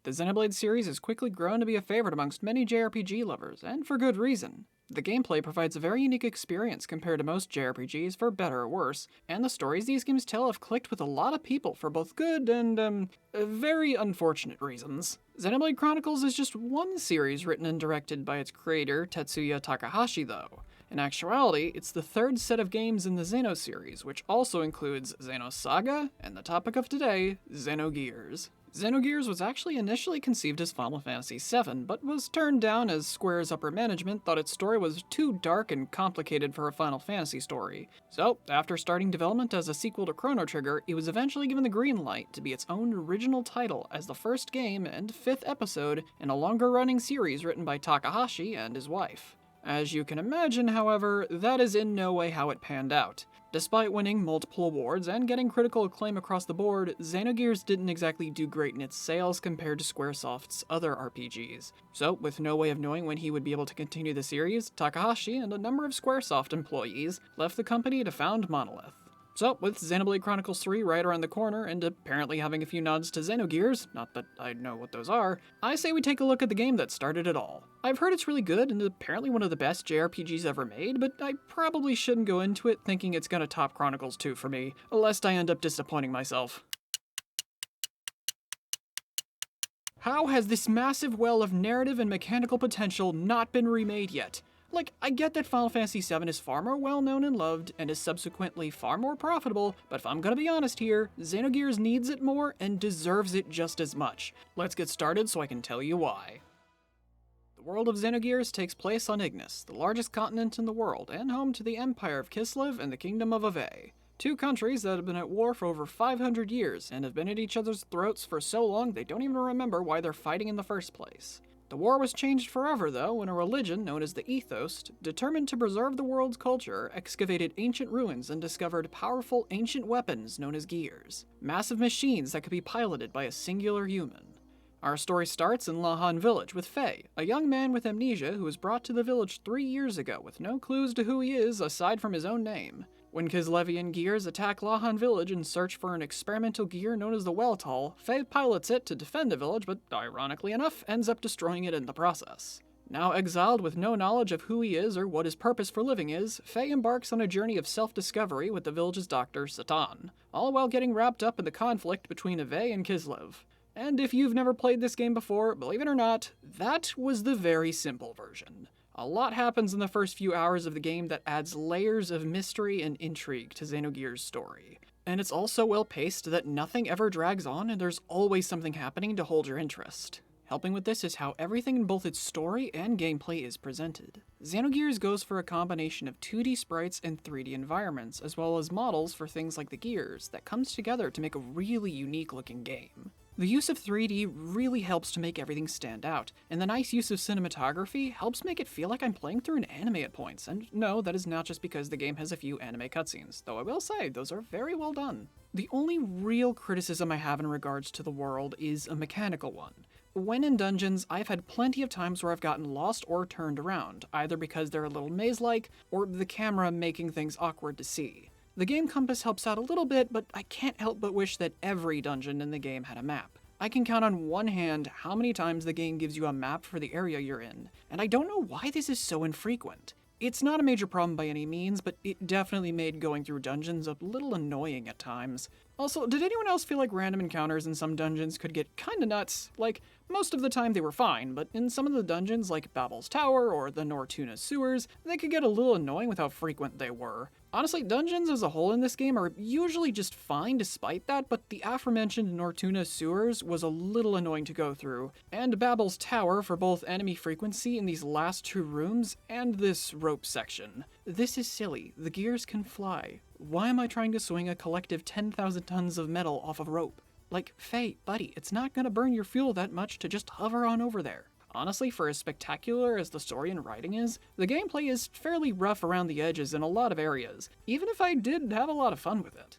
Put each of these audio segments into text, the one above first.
The Xenoblade series has quickly grown to be a favorite amongst many JRPG lovers, and for good reason. The gameplay provides a very unique experience compared to most JRPGs, for better or worse, and the stories these games tell have clicked with a lot of people for both good and, very unfortunate reasons. Xenoblade Chronicles is just one series written and directed by its creator, Tetsuya Ttakahashi, though. In actuality, it's the third set of games in the Xeno series, which also includes Xenosaga, and the topic of today, Xenogears. Xenogears was actually initially conceived as Final Fantasy VII, but was turned down as Square's upper management thought its story was too dark and complicated for a Final Fantasy story. So, after starting development as a sequel to Chrono Trigger, it was eventually given the green light to be its own original title as the first game and fifth episode in a longer-running series written by Takahashi and his wife. As you can imagine, however, that is in no way how it panned out. Despite winning multiple awards and getting critical acclaim across the board, Xenogears didn't exactly do great in its sales compared to Squaresoft's other RPGs. So, with no way of knowing when he would be able to continue the series, Takahashi and a number of Squaresoft employees left the company to found Monolith. So, with Xenoblade Chronicles 3 right around the corner, and apparently having a few nods to Xenogears, not that I know what those are, I say we take a look at the game that started it all. I've heard it's really good and apparently one of the best JRPGs ever made, but I probably shouldn't go into it thinking it's gonna top Chronicles 2 for me, lest I end up disappointing myself. How has this massive well of narrative and mechanical potential not been remade yet? Like, I get that Final Fantasy VII is far more well-known and loved, and is subsequently far more profitable, but if I'm gonna be honest here, Xenogears needs it more and deserves it just as much. Let's get started so I can tell you why. The world of Xenogears takes place on Ignis, the largest continent in the world, and home to the Empire of Kislev and the Kingdom of Ave. Two countries that have been at war for over 500 years, and have been at each other's throats for so long they don't even remember why they're fighting in the first place. The war was changed forever, though, when a religion known as the Ethos, determined to preserve the world's culture, excavated ancient ruins and discovered powerful ancient weapons known as gears, massive machines that could be piloted by a singular human. Our story starts in Lahan Village with Faye, a young man with amnesia who was brought to the village 3 years ago with no clues to who he is aside from his own name. When Kislevian gears attack Lahan Village in search for an experimental gear known as the Weltall, Faye pilots it to defend the village, but ironically enough, ends up destroying it in the process. Now exiled with no knowledge of who he is or what his purpose for living is, Faye embarks on a journey of self-discovery with the village's doctor, Satan, all while getting wrapped up in the conflict between Ave and Kislev. And if you've never played this game before, believe it or not, that was the very simple version. A lot happens in the first few hours of the game that adds layers of mystery and intrigue to Xenogears' story. And it's also well paced that nothing ever drags on and there's always something happening to hold your interest. Helping with this is how everything in both its story and gameplay is presented. Xenogears goes for a combination of 2D sprites and 3D environments, as well as models for things like the gears, that comes together to make a really unique looking game. The use of 3D really helps to make everything stand out, and the nice use of cinematography helps make it feel like I'm playing through an anime at points, and no, that is not just because the game has a few anime cutscenes, though I will say, those are very well done. The only real criticism I have in regards to the world is a mechanical one. When in dungeons, I've had plenty of times where I've gotten lost or turned around, either because they're a little maze-like, or the camera making things awkward to see. The game compass helps out a little bit, but I can't help but wish that every dungeon in the game had a map. I can count on one hand how many times the game gives you a map for the area you're in, and I don't know why this is so infrequent. It's not a major problem by any means, but it definitely made going through dungeons a little annoying at times. Also, did anyone else feel like random encounters in some dungeons could get kinda nuts? Like, most of the time they were fine, but in some of the dungeons like Babel's Tower or the Nortuna Sewers, they could get a little annoying with how frequent they were. Honestly, dungeons as a whole in this game are usually just fine despite that, but the aforementioned Nortuna Sewers was a little annoying to go through, and Babel's Tower for both enemy frequency in these last two rooms and this rope section. This is silly, the gears can fly. Why am I trying to swing a collective 10,000 tons of metal off of rope? Like, Faye, buddy, it's not gonna burn your fuel that much to just hover on over there. Honestly, for as spectacular as the story and writing is, the gameplay is fairly rough around the edges in a lot of areas, even if I did have a lot of fun with it.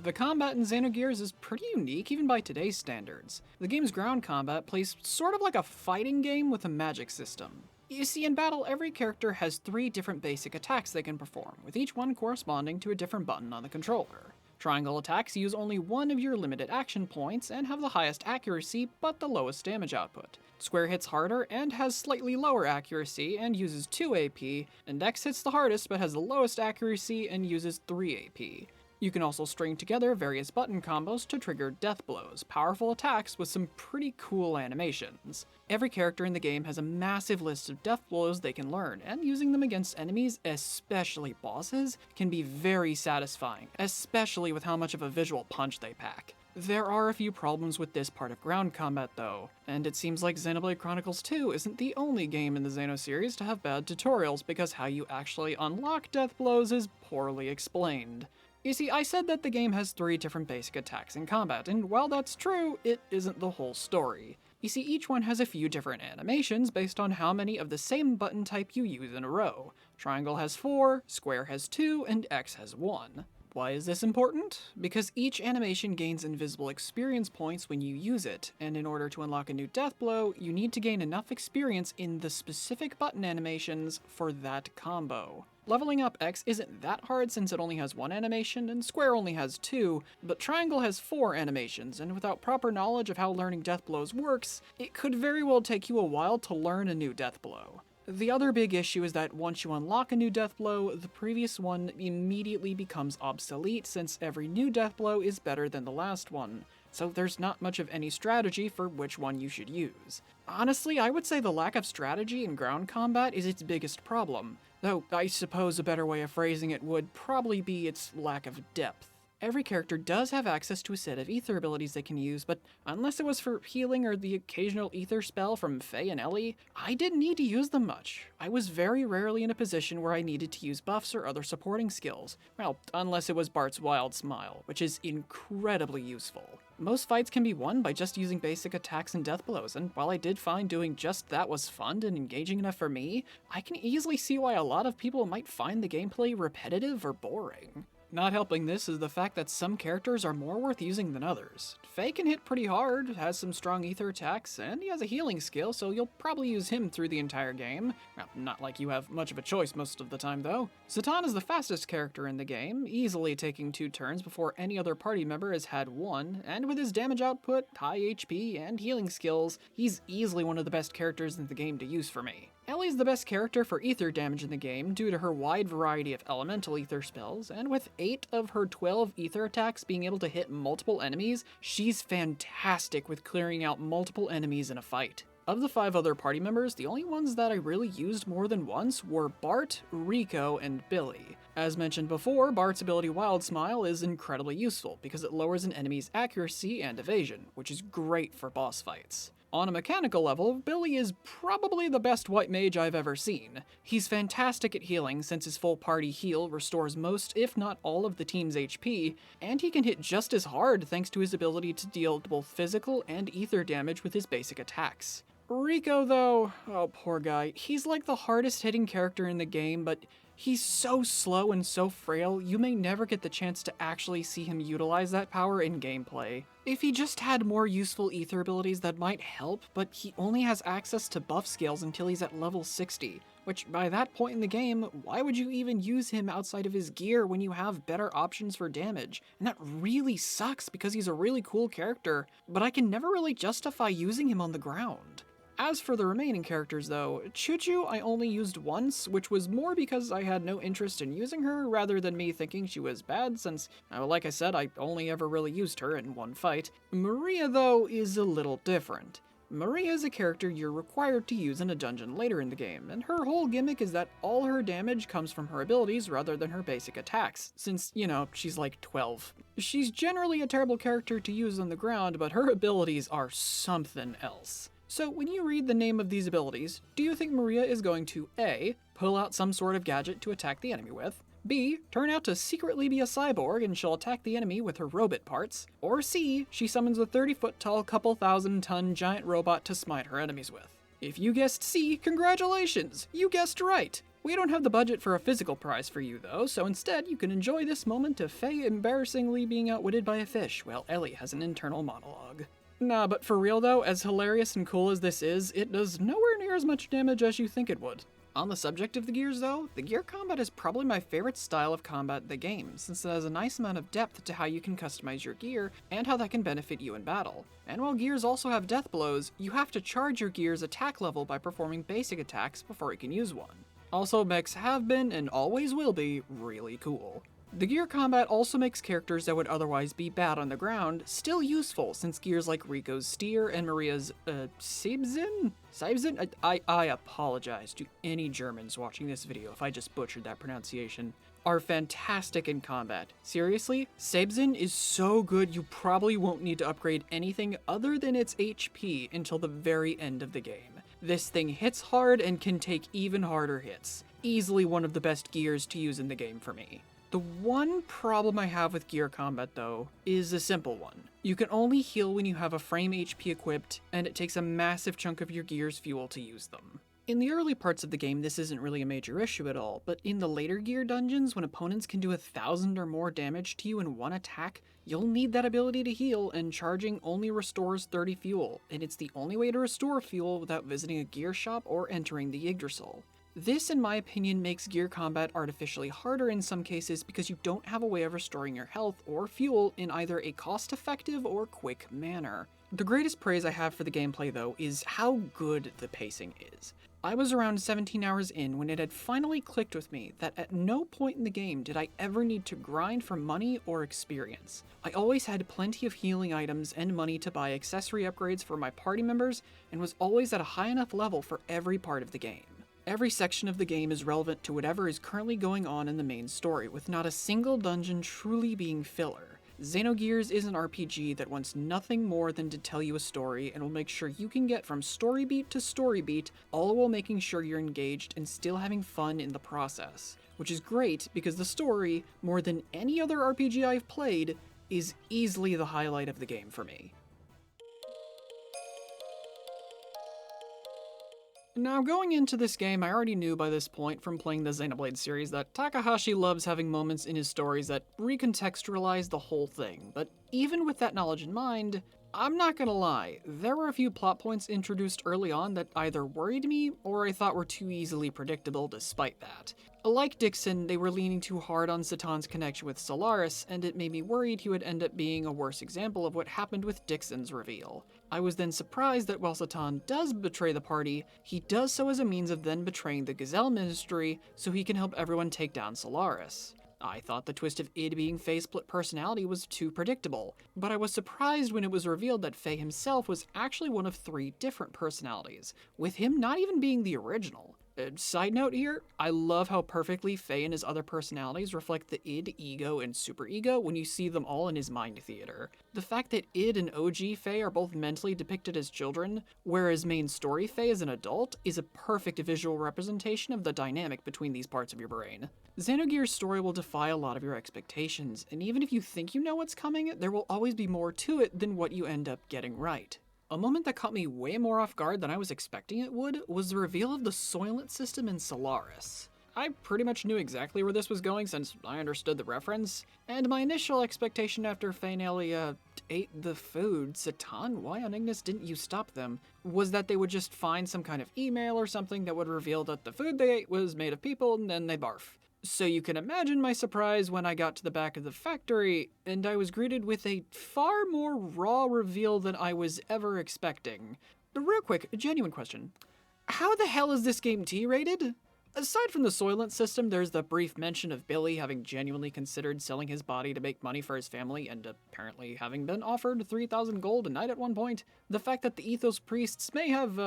The combat in Xenogears is pretty unique even by today's standards. The game's ground combat plays sort of like a fighting game with a magic system. You see, in battle, every character has 3 different basic attacks they can perform, with each one corresponding to a different button on the controller. Triangle attacks use only one of your limited action points and have the highest accuracy but the lowest damage output. Square hits harder and has slightly lower accuracy and uses 2 AP, and X hits the hardest but has the lowest accuracy and uses 3 AP. You can also string together various button combos to trigger death blows, powerful attacks with some pretty cool animations. Every character in the game has a massive list of death blows they can learn, and using them against enemies, especially bosses, can be very satisfying, especially with how much of a visual punch they pack. There are a few problems with this part of ground combat though, and it seems like Xenoblade Chronicles 2 isn't the only game in the Xeno series to have bad tutorials because how you actually unlock death blows is poorly explained. You see, I said that the game has 3 different basic attacks in combat, and while that's true, it isn't the whole story. You see, each one has a few different animations based on how many of the same button type you use in a row. Triangle has 4, square has 2, and X has 1. Why is this important? Because each animation gains invisible experience points when you use it, and in order to unlock a new death blow, you need to gain enough experience in the specific button animations for that combo. Leveling up X isn't that hard since it only has 1 animation, and Square only has 2, but Triangle has 4 animations, and without proper knowledge of how learning death blows works, it could very well take you a while to learn a new death blow. The other big issue is that once you unlock a new death blow, the previous one immediately becomes obsolete since every new death blow is better than the last one, so there's not much of any strategy for which one you should use. Honestly, I would say the lack of strategy in ground combat is its biggest problem, though I suppose a better way of phrasing it would probably be its lack of depth. Every character does have access to a set of ether abilities they can use, but unless it was for healing or the occasional ether spell from Faye and Ellie, I didn't need to use them much. I was very rarely in a position where I needed to use buffs or other supporting skills. Well, unless it was Bart's Wild Smile, which is incredibly useful. Most fights can be won by just using basic attacks and death blows, and while I did find doing just that was fun and engaging enough for me, I can easily see why a lot of people might find the gameplay repetitive or boring. Not helping this is the fact that some characters are more worth using than others. Faye can hit pretty hard, has some strong ether attacks, and he has a healing skill, so you'll probably use him through the entire game. Well, not like you have much of a choice most of the time, though. Zatan is the fastest character in the game, easily taking 2 turns before any other party member has had 1, and with his damage output, high HP, and healing skills, he's easily one of the best characters in the game to use for me. Ellie's the best character for ether damage in the game due to her wide variety of elemental ether spells, and with 8 of her 12 ether attacks being able to hit multiple enemies, she's fantastic with clearing out multiple enemies in a fight. Of the 5 other party members, the only ones that I really used more than once were Bart, Rico, and Billy. As mentioned before, Bart's ability Wild Smile is incredibly useful because it lowers an enemy's accuracy and evasion, which is great for boss fights. On a mechanical level, Billy is probably the best white mage I've ever seen. He's fantastic at healing since his full party heal restores most, if not all, of the team's HP, and he can hit just as hard thanks to his ability to deal both physical and ether damage with his basic attacks. Rico, though, oh poor guy, he's like the hardest hitting character in the game, but he's so slow and so frail, you may never get the chance to actually see him utilize that power in gameplay. If he just had more useful ether abilities that might help, but he only has access to buff scales until he's at level 60, which by that point in the game, why would you even use him outside of his gear when you have better options for damage? And that really sucks because he's a really cool character, but I can never really justify using him on the ground. As for the remaining characters though, Chuchu I only used once, which was more because I had no interest in using her rather than me thinking she was bad since, like I said, I only ever really used her in one fight. Maria though is a little different. Maria is a character you're required to use in a dungeon later in the game, and her whole gimmick is that all her damage comes from her abilities rather than her basic attacks, since, she's like 12. She's generally a terrible character to use on the ground, but her abilities are something else. So when you read the name of these abilities, do you think Maria is going to A, pull out some sort of gadget to attack the enemy with, B, turn out to secretly be a cyborg and she'll attack the enemy with her robot parts, or C, she summons a 30-foot tall couple thousand-ton giant robot to smite her enemies with? If you guessed C, congratulations! You guessed right! We don't have the budget for a physical prize for you though, so instead you can enjoy this moment of Faye embarrassingly being outwitted by a fish while Ellie has an internal monologue. Nah, but for real though, as hilarious and cool as this is, it does nowhere near as much damage as you think it would. On the subject of the gears though, the gear combat is probably my favorite style of combat in the game, since it has a nice amount of depth to how you can customize your gear and how that can benefit you in battle. And while gears also have death blows, you have to charge your gear's attack level by performing basic attacks before you can use one. Also, mechs have been, and always will be, really cool. The gear combat also makes characters that would otherwise be bad on the ground still useful, since gears like Rico's Steer and Maria's, Saibzin? I apologize to any Germans watching this video if I just butchered that pronunciation. Are fantastic in combat. Seriously, Saibzin is so good you probably won't need to upgrade anything other than its HP until the very end of the game. This thing hits hard and can take even harder hits. Easily one of the best gears to use in the game for me. The one problem I have with gear combat, though, is a simple one. You can only heal when you have a frame HP equipped, and it takes a massive chunk of your gear's fuel to use them. In the early parts of the game, this isn't really a major issue at all, but in the later gear dungeons, when opponents can do 1,000 or more damage to you in one attack, you'll need that ability to heal, and charging only restores 30 fuel, and it's the only way to restore fuel without visiting a gear shop or entering the Yggdrasil. This, in my opinion, makes gear combat artificially harder in some cases because you don't have a way of restoring your health or fuel in either a cost-effective or quick manner. The greatest praise I have for the gameplay, though, is how good the pacing is. I was around 17 hours in when it had finally clicked with me that at no point in the game did I ever need to grind for money or experience. I always had plenty of healing items and money to buy accessory upgrades for my party members, and was always at a high enough level for every part of the game. Every section of the game is relevant to whatever is currently going on in the main story, with not a single dungeon truly being filler. Xenogears is an RPG that wants nothing more than to tell you a story and will make sure you can get from story beat to story beat, all while making sure you're engaged and still having fun in the process. Which is great because the story, more than any other RPG I've played, is easily the highlight of the game for me. Now, going into this game, I already knew by this point from playing the Xenoblade series that Takahashi loves having moments in his stories that recontextualize the whole thing, but even with that knowledge in mind, I'm not gonna lie, there were a few plot points introduced early on that either worried me or I thought were too easily predictable despite that. Like Dixon, they were leaning too hard on Satan's connection with Solaris, and it made me worried he would end up being a worse example of what happened with Dixon's reveal. I was then surprised that while Satan does betray the party, he does so as a means of then betraying the Gazelle Ministry so he can help everyone take down Solaris. I thought the twist of id being Faye's split personality was too predictable, but I was surprised when it was revealed that Faye himself was actually one of 3 different personalities, with him not even being the original. Side note here, I love how perfectly Faye and his other personalities reflect the id, ego, and superego when you see them all in his mind theater. The fact that id and OG Faye are both mentally depicted as children, whereas main story Faye is an adult, is a perfect visual representation of the dynamic between these parts of your brain. Xenogears' story will defy a lot of your expectations, and even if you think you know what's coming, there will always be more to it than what you end up getting right. A moment that caught me way more off guard than I was expecting it would was the reveal of the Soylent system in Solaris. I pretty much knew exactly where this was going since I understood the reference, and my initial expectation after Fainalia ate the food, Satan, why on Ignis didn't you stop them, was that they would just find some kind of email or something that would reveal that the food they ate was made of people and then they barf. So you can imagine my surprise when I got to the back of the factory, and I was greeted with a far more raw reveal than I was ever expecting. Real quick, a genuine question. How the hell is this game T-rated? Aside from the Soylent system, there's the brief mention of Billy having genuinely considered selling his body to make money for his family and apparently having been offered 3,000 gold a night at one point. The fact that the Ethos priests may have,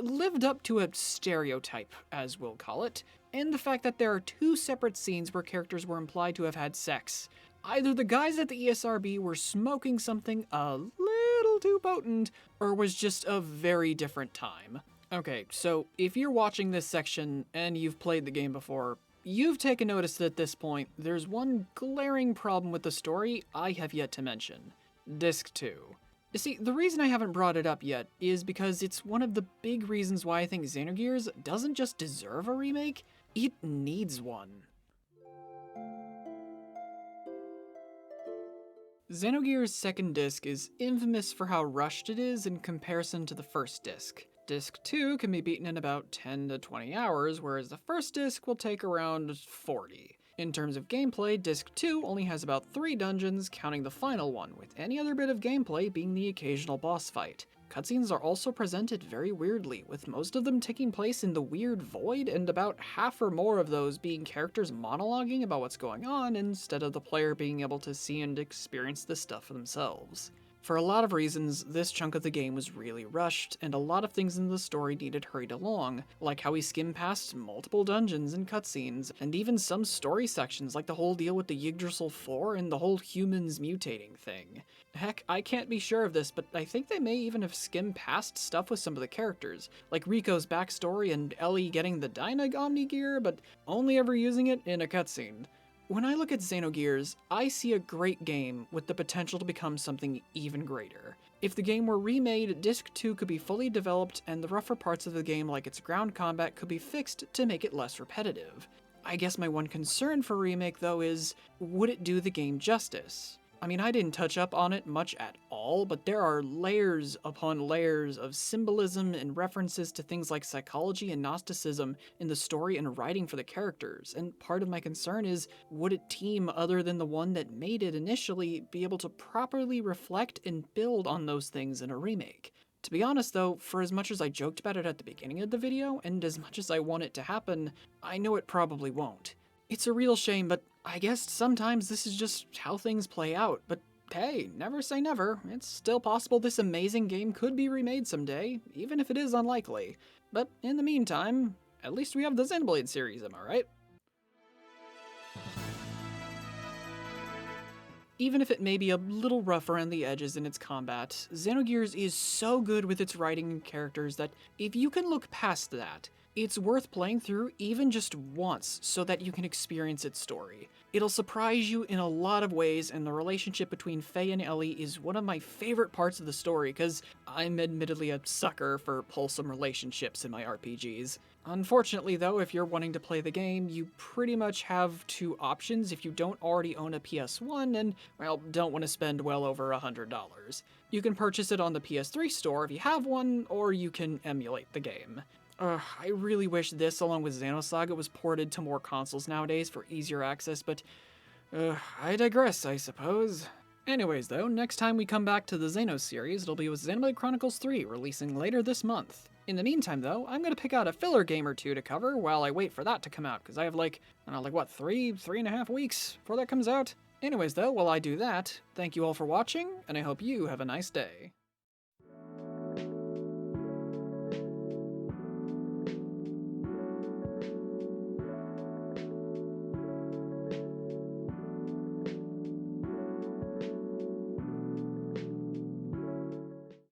lived up to a stereotype, as we'll call it, and the fact that there are 2 separate scenes where characters were implied to have had sex. Either the guys at the ESRB were smoking something a little too potent, or was just a very different time. Okay, so if you're watching this section and you've played the game before, you've taken notice that at this point, there's one glaring problem with the story I have yet to mention. Disc 2. You see, the reason I haven't brought it up yet is because it's one of the big reasons why I think Xenogears doesn't just deserve a remake, it needs one. Xenogears' second disc is infamous for how rushed it is in comparison to the first disc. Disc 2 can be beaten in about 10 to 20 hours, whereas the first disc will take around 40. In terms of gameplay, Disc 2 only has about 3 dungeons, counting the final one, with any other bit of gameplay being the occasional boss fight. Cutscenes are also presented very weirdly, with most of them taking place in the weird void, and about half or more of those being characters monologuing about what's going on instead of the player being able to see and experience the stuff for themselves. For a lot of reasons, this chunk of the game was really rushed, and a lot of things in the story needed hurried along, like how we skim past multiple dungeons and cutscenes, and even some story sections like the whole deal with the Yggdrasil 4 and the whole humans mutating thing. Heck, I can't be sure of this, but I think they may even have skimmed past stuff with some of the characters, like Rico's backstory and Ellie getting the Dyna Omni gear, but only ever using it in a cutscene. When I look at Xenogears, I see a great game with the potential to become something even greater. If the game were remade, Disc 2 could be fully developed and the rougher parts of the game like its ground combat could be fixed to make it less repetitive. I guess my one concern for remake though is, would it do the game justice? I mean, I didn't touch up on it much at all, but there are layers upon layers of symbolism and references to things like psychology and Gnosticism in the story and writing for the characters, and part of my concern is, would a team other than the one that made it initially be able to properly reflect and build on those things in a remake? To be honest though, for as much as I joked about it at the beginning of the video, and as much as I want it to happen, I know it probably won't. It's a real shame, but I guess sometimes this is just how things play out, but hey, never say never. It's still possible this amazing game could be remade someday, even if it is unlikely. But in the meantime, at least we have the Xenoblade series, am I right? Even if it may be a little rough around the edges in its combat, Xenogears is so good with its writing and characters that if you can look past that, it's worth playing through even just once so that you can experience its story. It'll surprise you in a lot of ways, and the relationship between Faye and Ellie is one of my favorite parts of the story because I'm admittedly a sucker for wholesome relationships in my RPGs. Unfortunately though, if you're wanting to play the game, you pretty much have two options if you don't already own a PS1 and, well, don't want to spend well over $100. You can purchase it on the PS3 store if you have one, or you can emulate the game. I really wish this, along with Xenosaga, was ported to more consoles nowadays for easier access, but I digress, I suppose. Anyways though, next time we come back to the Xeno series, it'll be with Xenoblade Chronicles 3, releasing later this month. In the meantime though, I'm gonna pick out a filler game or two to cover while I wait for that to come out, because I have like, I don't know, like what, 3.5 weeks before that comes out? Anyways though, while I do that, thank you all for watching, and I hope you have a nice day.